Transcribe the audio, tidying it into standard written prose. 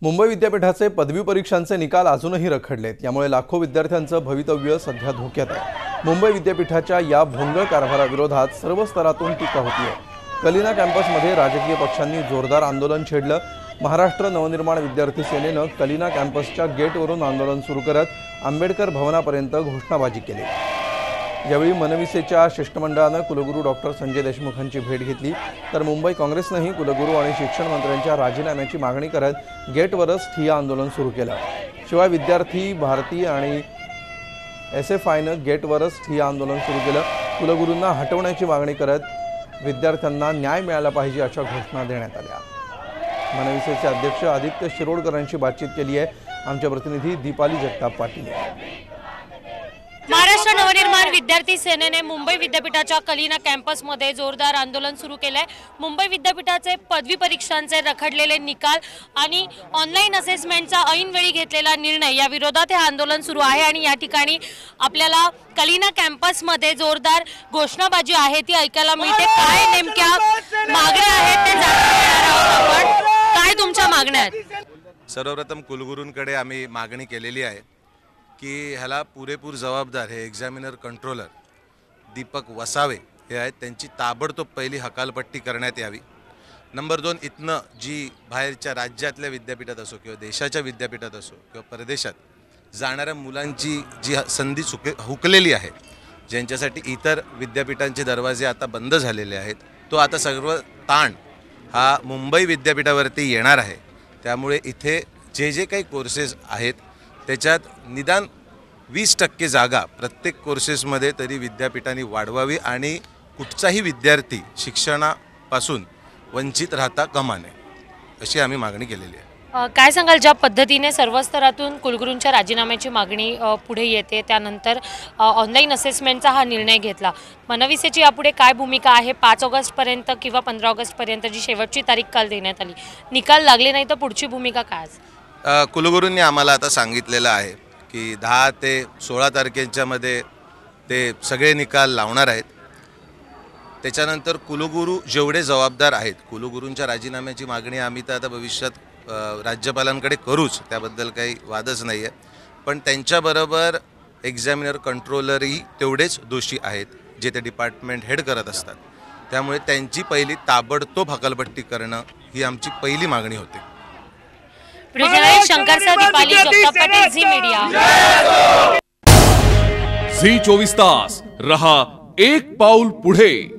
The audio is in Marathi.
मुंबई विद्यापीठाचे पदवी परीक्षांचे निकाल अजूनही रखडलेत। यामुळे लाखो विद्यार्थ्यांचं भवितव्य सध्या धोक्यात आहे। मुंबई विद्यापीठाच्या या भोंगळ कारभाराविरोधात सर्व स्तरातून टीका होतीये। कलिना कॅम्पसमध्ये राजकीय पक्षांनी जोरदार आंदोलन छेडलं। महाराष्ट्र नवनिर्माण विद्यार्थी सेनेनं कलिना कॅम्पसच्या गेटवरून आंदोलन सुरू करत आंबेडकर भवनापर्यंत घोषणाबाजी केली। यावेळी मनविसेच्या शिष्टमंडळानं कुलगुरू डॉक्टर संजय देशमुखांची भेट घेतली, तर मुंबई काँग्रेसनंही कुलगुरू आणि शिक्षण मंत्र्यांच्या राजीनाम्याची मागणी करत गेटवरच ठिय्या आंदोलन सुरू केलं। शिवाय विद्यार्थी भारती आणि एसएफआयनं गेटवरच ठिय्या आंदोलन सुरू केलं। कुलगुरूंना हटवण्याची मागणी करत विद्यार्थ्यांना न्याय मिळाला पाहिजे अशा घोषणा देण्यात आल्या। मनविसेचे अध्यक्ष आदित्य शिरोडकरांशी बातचीत केली आहे आमच्या प्रतिनिधी दीपाली जगताप पाटील। महाराष्ट्र नवनिर्माण विद्यार्थी सेनेने मुंबई विद्यापीठाच्या कलिना कॅम्पसमध्ये जोरदार आंदोलन सुरू केलंय। मुंबई विद्यापीठाचे पदवी परीक्षांचे रखडलेले निकाल आणि ऑनलाईन असेसमेंटचा ऐनवेळी घेतलेला निर्णय या विरोधात हे आंदोलन सुरू आहे। आणि या ठिकाणी आपल्याला कलिना कॅम्पसमध्ये जोरदार घोषणाबाजी आहे ती ऐकायला मिळते। काय नेमक्या मागण्या आहेत ते जाणून घेणार आहोत आपण। काय तुमच्या मागण्या आहेत? सर्वप्रथम कुलगुरूंकडे आम्ही मागणी केलेली आहे की ह्याला पुरेपूर जबाबदार हे एक्झामिनर कंट्रोलर दीपक वसावे हे आहेत, त्यांची ताबडतोब पहिली हकालपट्टी करण्यात यावी। नंबर 2, इथनं जी बाहेरच्या राज्यातल्या विद्यापीठात असो किंवा देशाच्या विद्यापीठात असो किंवा परदेशात जाणाऱ्या मुलांची जी संधी हुकलेली आहे, ज्यांच्यासाठी इतर विद्यापीठांचे दरवाजे आता बंद झालेले आहेत, तो आता सर्व ताण हा मुंबई विद्यापीठावरती येणार आहे। त्यामुळे इथे जे काही कोर्सेस आहेत त्याच्यात निदान 20% जागा प्रत्येक कोर्सेसमध्ये तरी विद्यापीठांनी वाढवावी आणि कुठचाही विद्यार्थी शिक्षणापासून वंचित राहता कामा नये अशी आम्ही मागणी केलेली आहे। काय सांगाल, ज्या पद्धतीने सर्व स्तरातून कुलगुरूंच्या राजीनाम्याची मागणी पुढे येते, त्यानंतर ऑनलाईन असेसमेंटचा हा निर्णय घेतला, मनविसेची यापुढे काय भूमिका आहे? 5 ऑगस्टपर्यंत किंवा 15 ऑगस्टपर्यंत जी शेवटची तारीख काल देण्यात आली, निकाल लागले नाही तर पुढची भूमिका काय? कुलगुरूंनी आम्हाला आता सांगितलेलं आहे की 10 ते 16 तारखेच्या मध्ये ते सगळे निकाल लावणार आहेत। त्याच्यानंतर कुलगुरू जेवढे जबाबदार आहेत, कुलगुरूंच्या राजीनाम्याची मागणी आम्ही तर आता भविष्यात राज्यपालांकडे करूच, त्याबद्दल काही वादच नाही आहे। पण त्यांच्याबरोबर एक्झामिनर कंट्रोलरही तेवढेच दोषी आहेत जे ते डिपार्टमेंट हेड करत असतात। त्यामुळे त्यांची पहिली ताबडतोब हकालपट्टी करणं ही आमची पहिली मागणी होती। शंकरसह दीपाली जगताप पाटील, झी मीडिया। झी 24 तास रहा एक पाऊल पुढे।